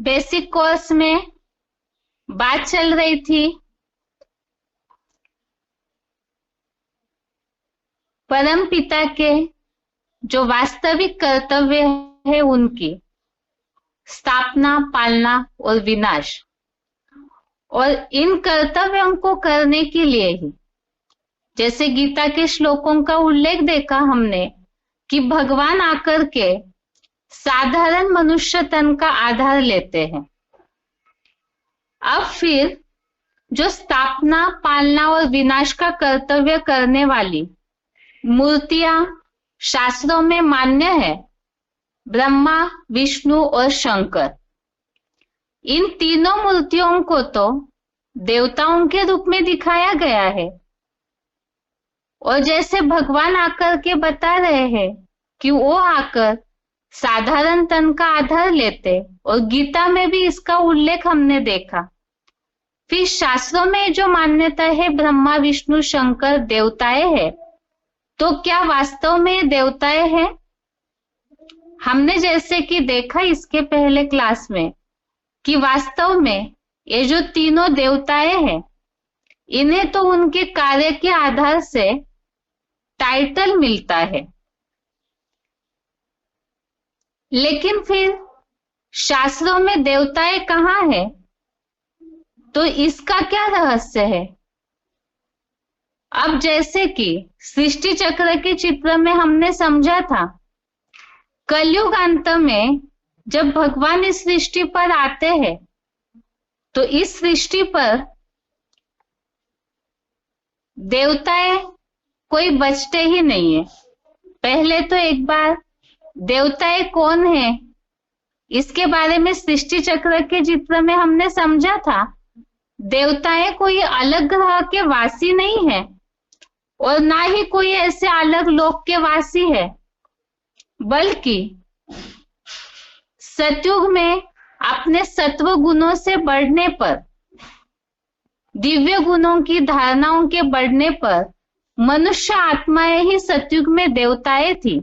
Basic course में बात चल रही थी परम पिता के जो वास्तविक कर्तव्य है उनकी स्थापना, पालना और विनाश। और इन कर्तव्यों को करने के लिए ही जैसे गीता के श्लोकों का उल्लेख देखा हमने कि भगवान आकर के साधारण मनुष्य तन का आधार लेते हैं। अब फिर जो स्थापना, पालना और विनाश का कर्तव्य करने वाली मूर्तियां शास्त्रों में मान्य है, ब्रह्मा, विष्णु और शंकर। इन तीनों मूर्तियों को तो देवताओं के रूप में दिखाया गया है। और जैसे भगवान आकर के बता रहे हैं कि वो आकर साधारण तन का आधार लेते, और गीता में भी इसका उल्लेख हमने देखा। फिर शास्त्रों में जो मान्यता है ब्रह्मा, विष्णु, शंकर देवताएं हैं, तो क्या वास्तव में देवताएं हैं? हमने जैसे कि देखा इसके पहले क्लास में कि वास्तव में ये जो तीनों देवताएं हैं, इन्हें तो उनके कार्य के आधार से टाइटल मिलता है। लेकिन फिर शास्त्रों में देवताएं कहाँ है? तो इसका क्या रहस्य है? अब जैसे कि सृष्टि चक्र के चित्र में हमने समझा था, कलयुग अंत में जब भगवान इस सृष्टि पर आते हैं तो इस सृष्टि पर देवताएं कोई बचते ही नहीं है। पहले तो एक बार देवताएं कौन है इसके बारे में सृष्टि चक्र के चित्र में हमने समझा था। देवताएं कोई अलग ग्रह के वासी नहीं है और ना ही कोई ऐसे अलग लोक के वासी है, बल्कि सतयुग में अपने सत्व गुणों से बढ़ने पर, दिव्य गुणों की धारणाओं के बढ़ने पर मनुष्य आत्माएं ही सतयुग में देवताएं थी।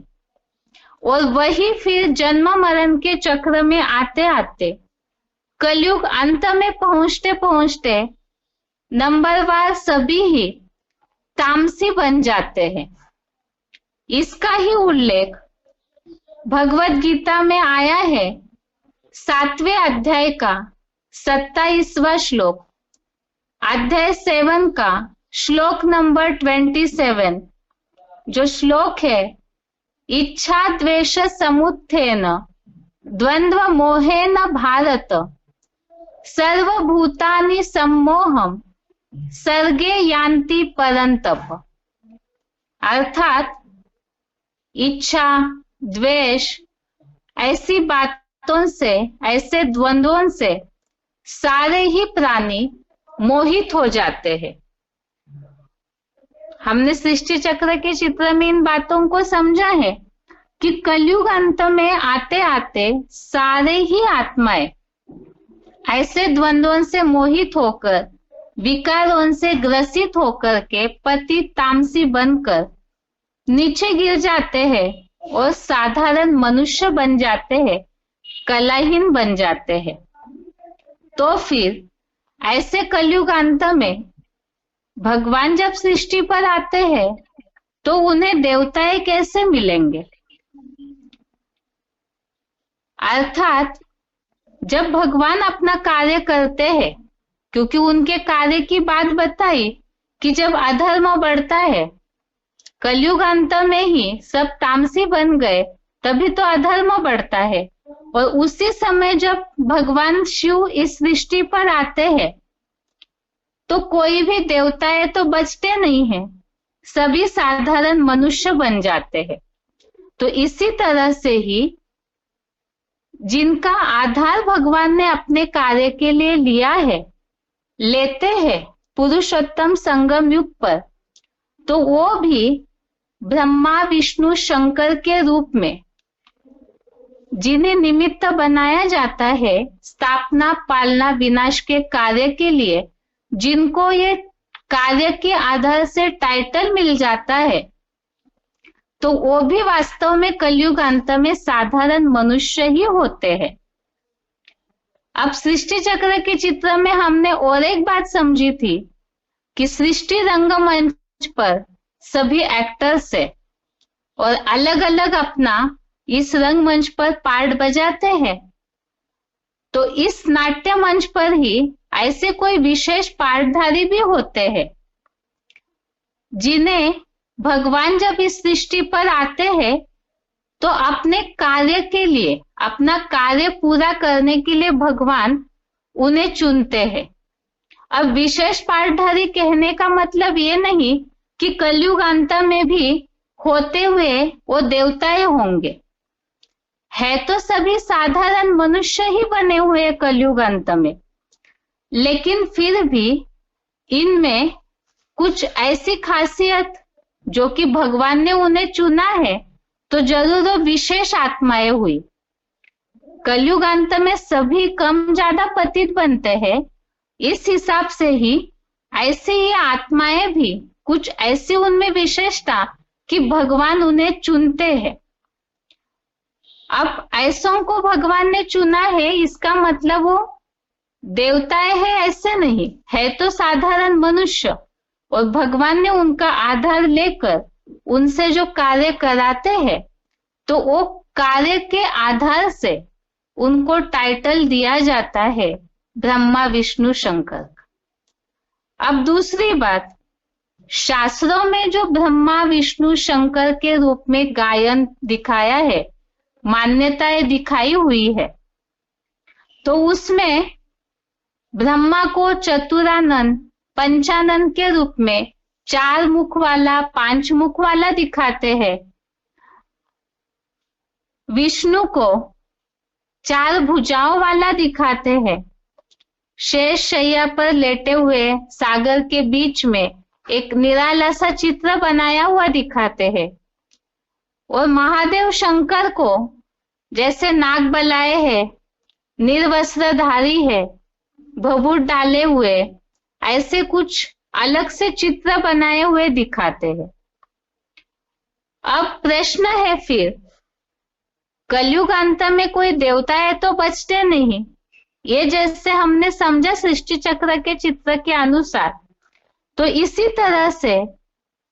और वही फिर जन्म मरण के चक्र में आते आते कलयुग अंत में पहुंचते पहुंचते नंबरवार सभी ही तामसी बन जाते हैं। इसका ही उल्लेख भगवत गीता में आया है 7वें अध्याय का 27वां श्लोक, अध्याय 7 का श्लोक नंबर 27। जो श्लोक है, इच्छा द्वेष समुत्थेन द्वंद्व मोहेन भारत सर्वभूतानि सम्मोहम सर्गे यान्ति परंतप। अर्थात इच्छा, द्वेष ऐसी बातों से, ऐसे द्वंद्वों से सारे ही प्राणी मोहित हो जाते हैं। हमने सृष्टि चक्र के चित्र में इन बातों को समझा है कि कलयुग अंत में आते आते सारे ही आत्माएं ऐसे द्वंद्वों से मोहित होकर, विकारों से ग्रसित होकर के पति तामसी बनकर नीचे गिर जाते हैं और साधारण मनुष्य बन जाते हैं, कलाहीन बन जाते हैं। तो फिर ऐसे कलयुग अंत में भगवान जब सृष्टि पर आते हैं तो उन्हें देवताएं कैसे मिलेंगे? अर्थात जब भगवान अपना कार्य करते हैं, क्योंकि उनके कार्य की बात बताई कि जब अधर्म बढ़ता है, कलयुग अंत में ही सब तामसी बन गए, तभी तो अधर्म बढ़ता है। और उसी समय जब भगवान शिव इस सृष्टि पर आते हैं तो कोई भी देवताएं तो बचते नहीं हैं, सभी साधारण मनुष्य बन जाते हैं। तो इसी तरह से ही जिनका आधार भगवान ने अपने कार्य के लिए लिया है, लेते हैं पुरुषोत्तम संगम युग पर, तो वो भी ब्रह्मा, विष्णु, शंकर के रूप में जिन्हें निमित्त बनाया जाता है स्थापना, पालना, विनाश के कार्य के लिए, जिनको ये कार्य के आधार से टाइटल मिल जाता है, तो वो भी वास्तव में कलयुग अंत में साधारण मनुष्य ही होते हैं। अब सृष्टि चक्र के चित्र में हमने और एक बात समझी थी कि सृष्टि रंगमंच पर सभी एक्टर्स है और अलग अलग अपना इस रंगमंच पर पार्ट बजाते हैं। तो इस नाट्य मंच पर ही ऐसे कोई विशेष पार्टधारी भी होते हैं जिन्हें भगवान जब इस सृष्टि पर आते हैं तो अपने कार्य के लिए, अपना कार्य पूरा करने के लिए भगवान उन्हें चुनते हैं। अब विशेष पार्टधारी कहने का मतलब ये नहीं कि कलयुग अंत में भी होते हुए वो देवताएं होंगे, है तो सभी साधारण मनुष्य ही बने हुए कलयुग अंत में, लेकिन फिर भी इनमें कुछ ऐसी खासियत जो कि भगवान ने उन्हें चुना है तो जरूर वो विशेष आत्माएं हुई। कलयुग अंत में सभी कम ज्यादा पतित बनते हैं, इस हिसाब से ही ऐसे ही आत्माएं भी कुछ ऐसी उनमें विशेषता कि भगवान उन्हें चुनते हैं। अब ऐसों को भगवान ने चुना है इसका मतलब वो देवताएं हैं ऐसे नहीं, है तो साधारण मनुष्य, और भगवान ने उनका आधार लेकर उनसे जो कार्य कराते हैं तो वो कार्य के आधार से उनको टाइटल दिया जाता है ब्रह्मा विष्णु शंकर। अब दूसरी बात, शास्त्रों में जो ब्रह्मा विष्णु शंकर के रूप में गायन दिखाया है, मान्यताएं दिखाई हुई है, तो उसमें ब्रह्मा को चतुरानन पंचानन के रूप में 4 मुख वाला 5 मुख वाला दिखाते हैं, विष्णु को 4 भुजाओं वाला दिखाते हैं, शेष शैया पर लेटे हुए सागर के बीच में एक निराला सा चित्र बनाया हुआ दिखाते हैं, और महादेव शंकर को जैसे नाग बलाए है, निर्वस्त्रधारी है, भभूत डाले हुए, ऐसे कुछ अलग से चित्र बनाए हुए दिखाते हैं। अब प्रश्न है फिर, कलयुग अंत में कोई देवता है तो बचते नहीं, ये जैसे हमने समझा सृष्टि चक्र के चित्र के अनुसार, तो इसी तरह से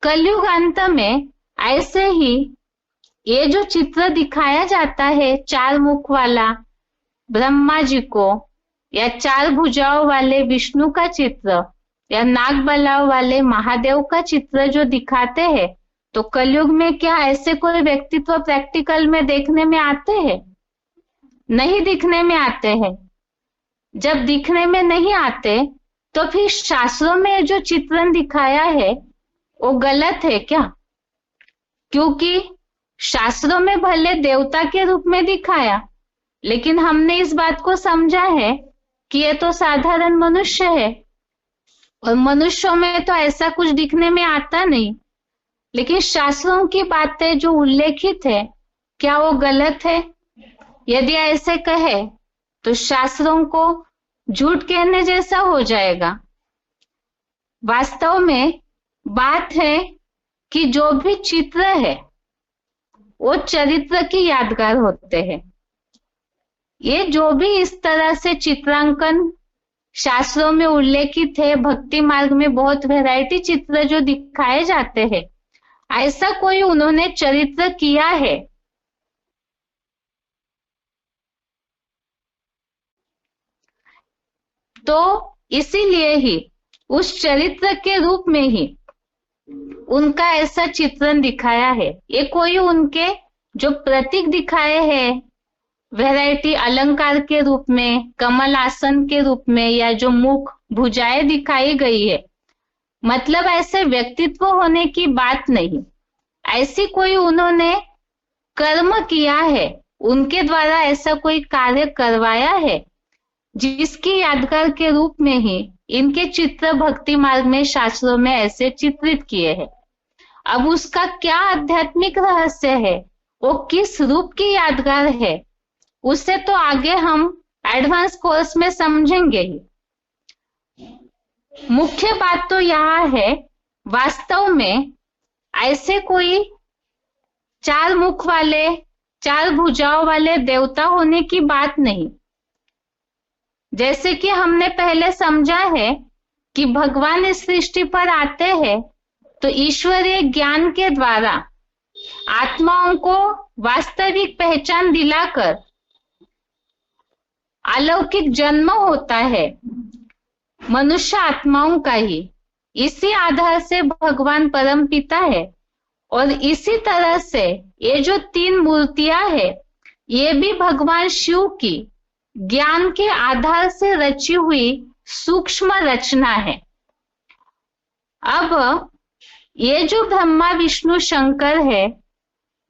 कलयुग अंत में ऐसे ही ये जो चित्र दिखाया जाता है 4 मुख वाला ब्रह्मा जी को, या 4 भुजाओं वाले विष्णु का चित्र, या नाग बलाओं वाले महादेव का चित्र जो दिखाते हैं, तो कलयुग में क्या ऐसे कोई व्यक्तित्व प्रैक्टिकल में देखने में आते हैं? नहीं दिखने में आते हैं। जब दिखने में नहीं आते तो फिर शास्त्रों में जो चित्रण दिखाया है वो गलत है क्या? क्योंकि शास्त्रों में भले देवता के रूप में दिखाया, लेकिन हमने इस बात को समझा है कि ये तो साधारण मनुष्य है, और मनुष्यों में तो ऐसा कुछ दिखने में आता नहीं। लेकिन शास्त्रों की बातें जो उल्लेखित है, क्या वो गलत है? यदि ऐसे कहे तो शास्त्रों को झूठ कहने जैसा हो जाएगा। वास्तव में बात है कि जो भी चित्र है वो चरित्र की यादगार होते हैं। ये जो भी इस तरह से चित्रांकन शास्त्रों में उल्लेखित है, भक्ति मार्ग में बहुत वैरायटी चित्र जो दिखाए जाते हैं, ऐसा कोई उन्होंने चरित्र किया है तो इसीलिए ही उस चरित्र के रूप में ही उनका ऐसा चित्रण दिखाया है। ये कोई उनके जो प्रतीक दिखाए हैं वैरायटी अलंकार के रूप में, कमल आसन के रूप में, या जो मुख भुजाएं दिखाई गई है, मतलब ऐसे व्यक्तित्व होने की बात नहीं। ऐसी कोई उन्होंने कर्म किया है, उनके द्वारा ऐसा कोई कार्य करवाया है जिसकी यादगार के रूप में ही इनके चित्र भक्ति मार्ग में शास्त्रों में ऐसे चित्रित किए हैं। अब उसका क्या आध्यात्मिक रहस्य है, वो किस रूप की यादगार है, उससे तो आगे हम एडवांस कोर्स में समझेंगे ही। मुख्य बात तो यह है, वास्तव में ऐसे कोई 4 मुख वाले 4 भुजाओं वाले देवता होने की बात नहीं। जैसे कि हमने पहले समझा है कि भगवान इस सृष्टि पर आते हैं तो ईश्वरीय ज्ञान के द्वारा आत्माओं को वास्तविक पहचान दिलाकर अलौकिक जन्म होता है मनुष्य आत्माओं का ही। इसी आधार से भगवान परम पिता है और इसी तरह से ये जो 3 मूर्तियां है ये भी भगवान शिव की ज्ञान के आधार से रची हुई सूक्ष्म रचना है। अब ये जो ब्रह्मा विष्णु शंकर है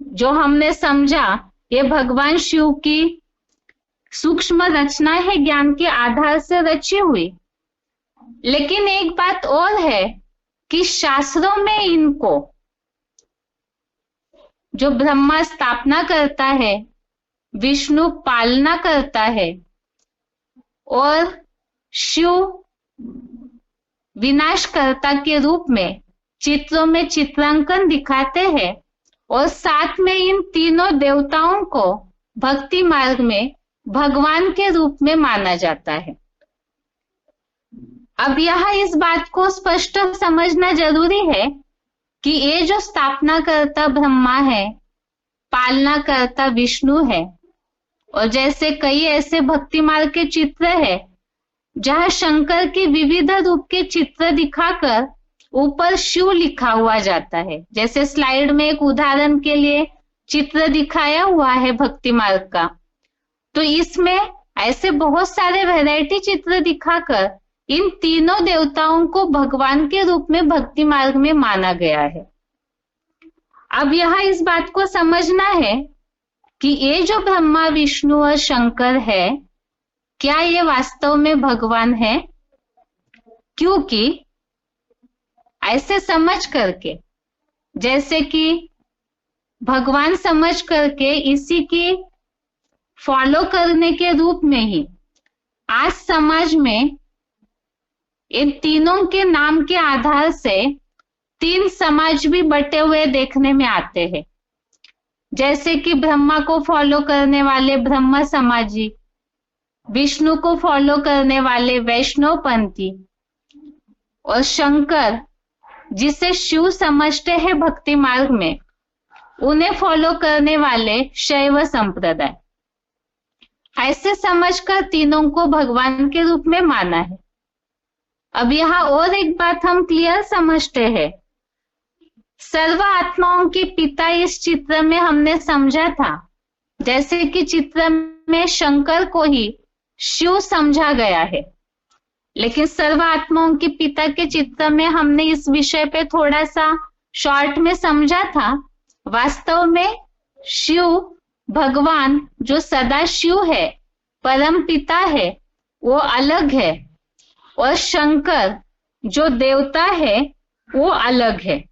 जो हमने समझा ये भगवान शिव की सूक्ष्म रचना है ज्ञान के आधार से रची हुई। लेकिन एक बात और है कि शास्त्रों में इनको जो ब्रह्मा स्थापना करता है विष्णु पालना करता है और शिव विनाशकर्ता के रूप में चित्रों में चित्रांकन दिखाते हैं और साथ में इन तीनों देवताओं को भक्ति मार्ग में भगवान के रूप में माना जाता है। अब यहाँ इस बात को स्पष्ट समझना जरूरी है कि ये जो स्थापना करता ब्रह्मा है पालना करता विष्णु है और जैसे कई ऐसे भक्ति मार्ग के चित्र है जहां शंकर के विविध रूप के चित्र दिखाकर ऊपर शिव लिखा हुआ जाता है। जैसे स्लाइड में एक उदाहरण के लिए चित्र दिखाया हुआ है भक्ति मार्ग का, तो इसमें ऐसे बहुत सारे वैरायटी चित्र दिखाकर इन तीनों देवताओं को भगवान के रूप में भक्ति मार्ग में माना गया है। अब यहाँ इस बात को समझना है कि ये जो ब्रह्मा विष्णु और शंकर है क्या ये वास्तव में भगवान है? क्योंकि ऐसे समझ करके जैसे कि भगवान समझ करके इसी की फॉलो करने के रूप में ही आज समाज में इन तीनों के नाम के आधार से 3 समाज भी बटे हुए देखने में आते हैं। जैसे कि ब्रह्मा को फॉलो करने वाले ब्रह्म समाजी, विष्णु को फॉलो करने वाले वैष्णव पंथी और शंकर जिसे शिव समझते हैं भक्ति मार्ग में उन्हें फॉलो करने वाले शैव संप्रदाय। ऐसे समझकर तीनों को भगवान के रूप में माना है। अब यहाँ और एक बात हम क्लियर समझते हैं, सर्व आत्माओं के पिता इस चित्र में हमने समझा था, जैसे कि चित्र में शंकर को ही शिव समझा गया है, लेकिन सर्व आत्माओं के पिता के चित्र में हमने इस विषय पे थोड़ा सा शॉर्ट में समझा था। वास्तव में शिव भगवान जो सदा शिव है परम पिता है वो अलग है और शंकर जो देवता है वो अलग है।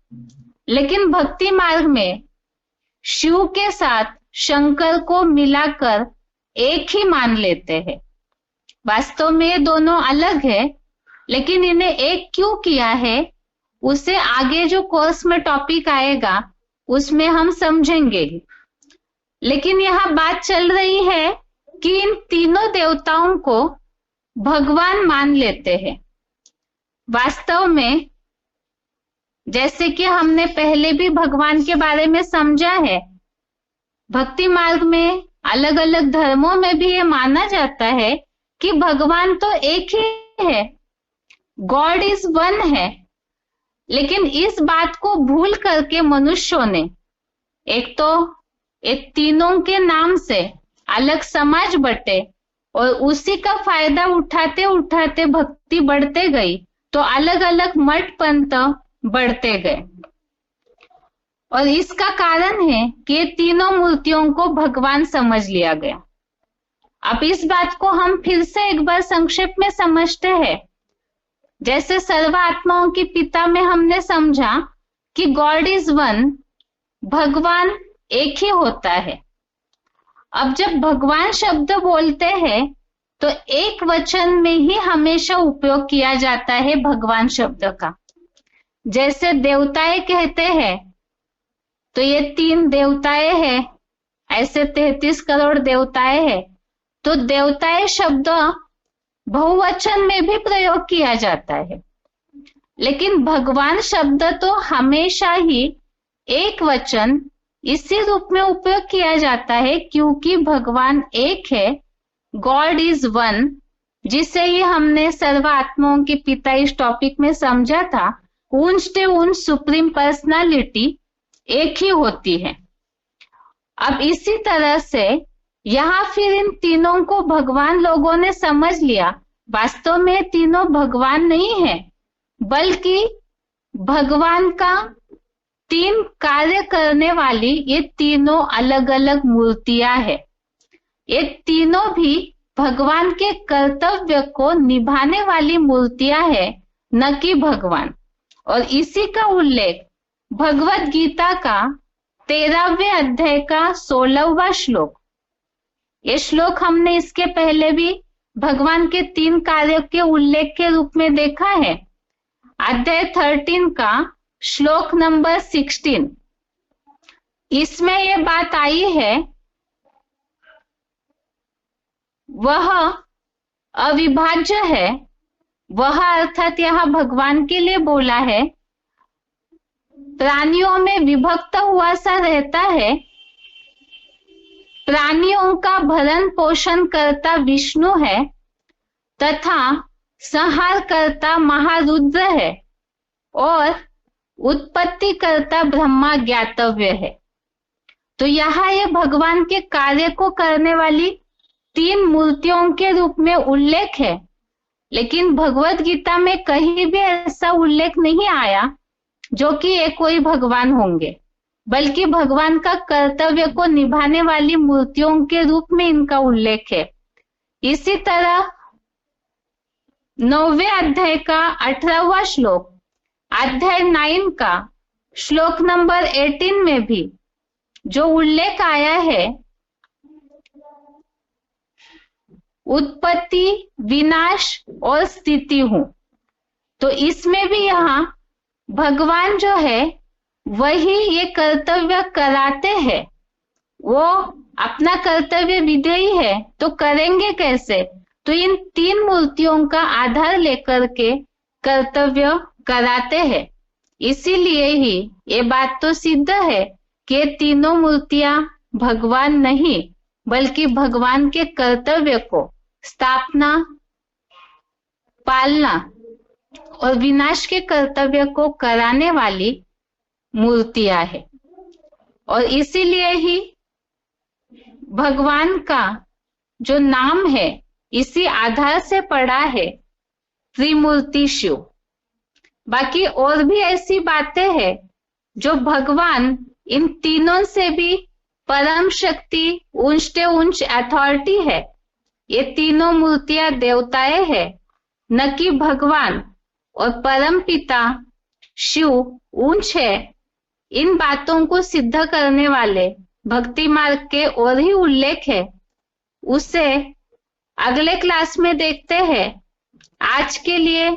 लेकिन भक्ति मार्ग में शिव के साथ शंकर को मिलाकर एक ही मान लेते हैं। वास्तव में ये दोनों अलग है, लेकिन इन्हें एक क्यों किया है उसे आगे जो कोर्स में टॉपिक आएगा उसमें हम समझेंगे। लेकिन यहाँ बात चल रही है कि इन तीनों देवताओं को भगवान मान लेते हैं। वास्तव में जैसे कि हमने पहले भी भगवान के बारे में समझा है, भक्ति मार्ग में अलग अलग धर्मों में भी ये माना जाता है कि भगवान तो एक ही है, गॉड इज वन है। लेकिन इस बात को भूल करके मनुष्यों ने एक तो एक तीनों के नाम से अलग समाज बटे और उसी का फायदा उठाते उठाते भक्ति बढ़ते गई तो अलग अलग मठ पंथ बढ़ते गए। और इसका कारण है कि ये तीनों मूर्तियों को भगवान समझ लिया गया। अब इस बात को हम फिर से एक बार संक्षेप में समझते हैं। जैसे सर्व आत्माओं के पिता में हमने समझा कि गॉड इज वन, भगवान एक ही होता है। अब जब भगवान शब्द बोलते हैं तो एक वचन में ही हमेशा उपयोग किया जाता है भगवान शब्द का। जैसे देवताएं कहते हैं तो ये 3 देवताएं हैं, ऐसे 33 करोड़ देवताएं हैं। तो देवताएं शब्द बहुवचन में भी प्रयोग किया जाता है, लेकिन भगवान शब्द तो हमेशा ही एक वचन इसी रूप में उपयोग किया जाता है, क्योंकि भगवान एक है, गॉड इज वन, जिसे ही हमने सर्व आत्माओं के पिता इस टॉपिक में समझा था। उनसे उन सुप्रीम पर्सनालिटी एक ही होती है। अब इसी तरह से यहाँ फिर इन तीनों को भगवान लोगों ने समझ लिया। वास्तव में तीनों भगवान नहीं है, बल्कि भगवान का तीन कार्य करने वाली ये तीनों अलग अलग मूर्तियां हैं। ये तीनों भी भगवान के कर्तव्य को निभाने वाली मूर्तियां हैं, न कि भगवान। और इसी का उल्लेख भगवत गीता का 13वें अध्याय का 16वां श्लोक, ये श्लोक हमने इसके पहले भी भगवान के तीन कार्यों के उल्लेख के रूप में देखा है। अध्याय 13 का श्लोक नंबर 16, इसमें ये बात आई है, वह अविभाज्य है। वह अर्थात यह भगवान के लिए बोला है, प्राणियों में विभक्त हुआ सा रहता है। प्राणियों का भरण पोषण करता विष्णु है तथा संहार करता महारुद्र है और उत्पत्ति करता ब्रह्मा ज्ञातव्य है। तो यहाँ ये भगवान के कार्य को करने वाली तीन मूर्तियों के रूप में उल्लेख है, लेकिन भगवत गीता में कहीं भी ऐसा उल्लेख नहीं आया जो कि ये कोई भगवान होंगे, बल्कि भगवान का कर्तव्य को निभाने वाली मूर्तियों के रूप में इनका उल्लेख है। इसी तरह 9वें अध्याय का 18वां श्लोक, अध्याय 9 का श्लोक नंबर 18 में भी जो उल्लेख आया है, उत्पत्ति, विनाश और स्थिति हूं, तो इसमें भी यहाँ भगवान जो है वही ये कर्तव्य कराते हैं। वो अपना कर्तव्य विधेयी है, तो करेंगे कैसे? तो इन तीन मूर्तियों का आधार लेकर के कर्तव्य कराते हैं। इसीलिए ही ये बात तो सिद्ध है कि तीनों मूर्तियां भगवान नहीं, बल्कि भगवान के कर्तव्य को स्थापना, पालना और विनाश के कर्तव्य को कराने वाली मूर्तियां है। और इसीलिए ही भगवान का जो नाम है इसी आधार से पड़ा है, त्रिमूर्ति शिव। बाकी और भी ऐसी बातें हैं जो भगवान इन तीनों से भी परम शक्ति, ऊंच ऊंच अथॉरिटी है। ये तीनों मूर्तियां देवताएं हैं, न कि भगवान। और परम पिता शिव ऊंच है। इन बातों को सिद्ध करने वाले भक्ति मार्ग के और ही उल्लेख है, उसे अगले क्लास में देखते हैं। आज के लिए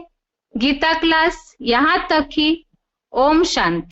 गीता क्लास यहाँ तक ही। ओम शांति।